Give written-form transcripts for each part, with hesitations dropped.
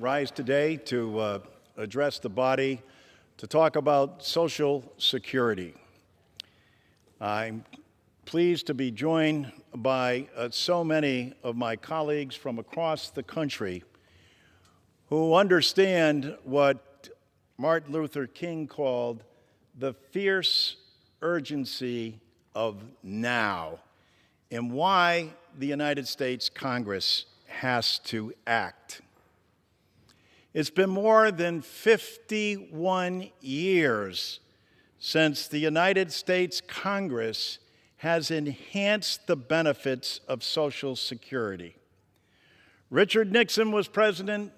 rise today to address the body to talk about Social Security. I'm pleased to be joined by so many of my colleagues from across the country who understand what Martin Luther King called the fierce urgency of now and why the United States Congress has to act. It's been more than 51 years since the United States Congress has enhanced the benefits of Social Security. Richard Nixon was president,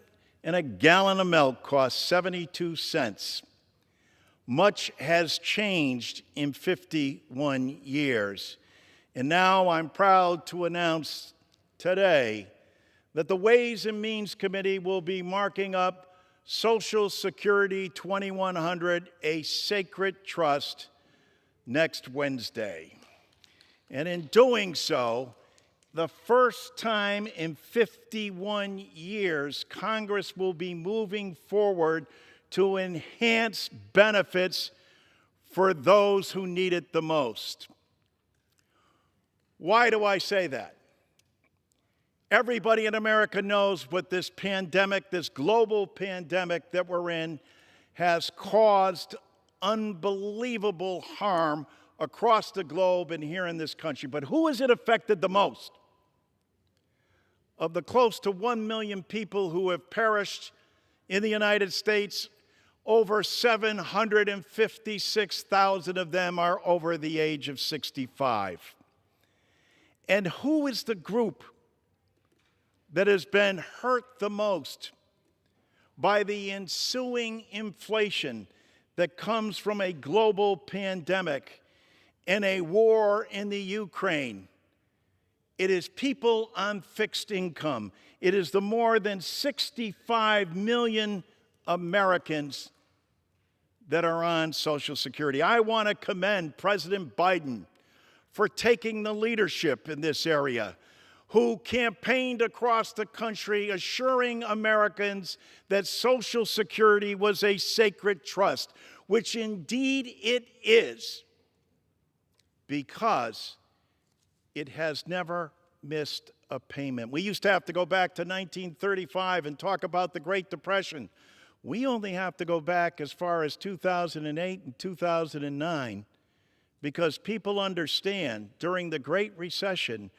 and a gallon of milk cost 72 cents. Much has changed in 51 years, and now I'm proud to announce today that the Ways and Means Committee will be marking up Social Security 2100, a sacred trust, next Wednesday. And in doing so, the first time in 51 years, Congress will be moving forward to enhance benefits for those who need it the most. Why do I say that? Everybody in America knows what this pandemic, this global pandemic that we're in, has caused unbelievable harm across the globe and here in this country. But who has it affected the most? Of the close to 1 million people who have perished in the United States, over 756,000 of them are over the age of 65. And who is the group that has been hurt the most by the ensuing inflation that comes from a global pandemic and a war in the Ukraine? It is people on fixed income. It is the more than 65 million Americans that are on Social Security. I want to commend President Biden for taking the leadership in this area, who campaigned across the country assuring Americans that Social Security was a sacred trust, which indeed it is, because it has never missed a payment. We used to have to go back to 1935 and talk about the Great Depression. We only have to go back as far as 2008 and 2009 because people understand during the Great Recession,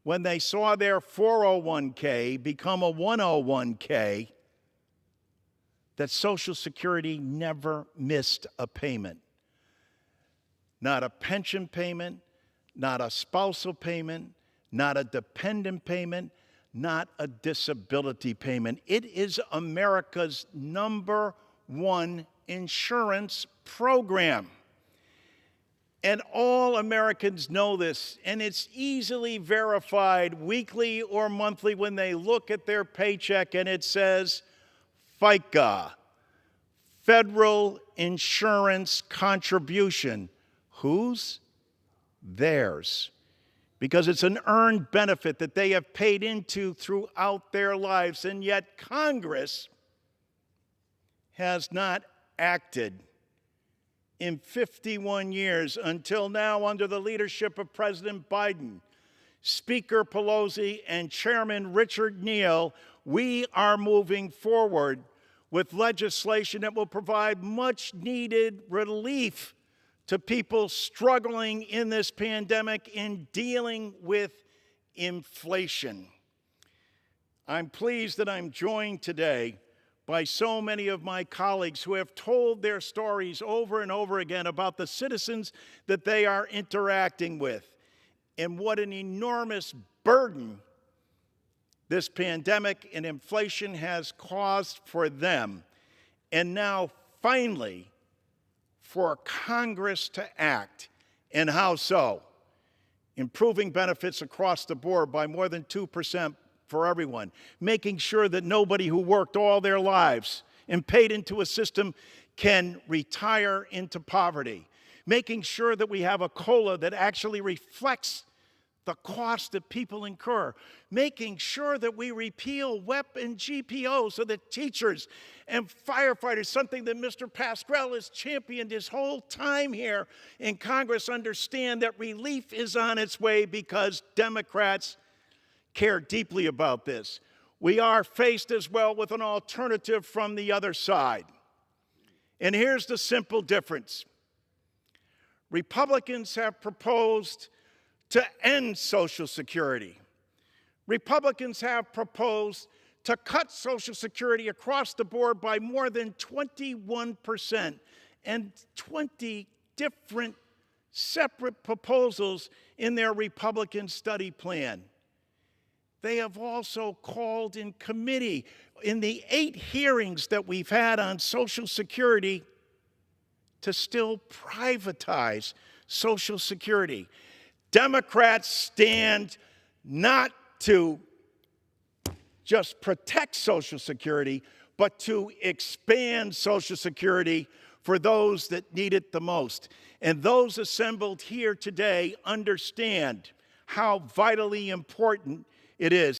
when they saw their 401k become a 101k, that Social Security never missed a payment. Not a pension payment, not a spousal payment, not a dependent payment, not a disability payment. It is America's #1 insurance program. And all Americans know this, and it's easily verified weekly or monthly when they look at their paycheck and it says FICA, Federal Insurance Contribution. Whose? Theirs. Because it's an earned benefit that they have paid into throughout their lives, and yet Congress has not acted in 51 years until now under the leadership of President Biden, Speaker Pelosi, and Chairman Richard Neal. We are moving forward with legislation that will provide much-needed relief to people struggling in this pandemic in dealing with inflation. I'm pleased that I'm joined today by so many of my colleagues who have told their stories over and over again about the citizens that they are interacting with and what an enormous burden this pandemic and inflation has caused for them. And now, finally, for Congress to act. And how so? Improving benefits across the board by more than 2% for everyone, making sure that nobody who worked all their lives and paid into a system can retire into poverty, making sure that we have a COLA that actually reflects the cost that people incur, making sure that we repeal WEP and GPO so that teachers and firefighters, something that Mr. Pascrell has championed his whole time here in Congress, understand that relief is on its way because Democrats care deeply about this. We are faced as well with an alternative from the other side. And here's the simple difference. Republicans have proposed to end Social Security. Republicans have proposed to cut Social Security across the board by more than 21%, and 20 different separate proposals in their Republican study plan. They have also called in committee, in the 8 hearings that we've had on Social Security, to still privatize Social Security. Democrats stand not to just protect Social Security, but to expand Social Security for those that need it the most. And those assembled here today understand how vitally important it is.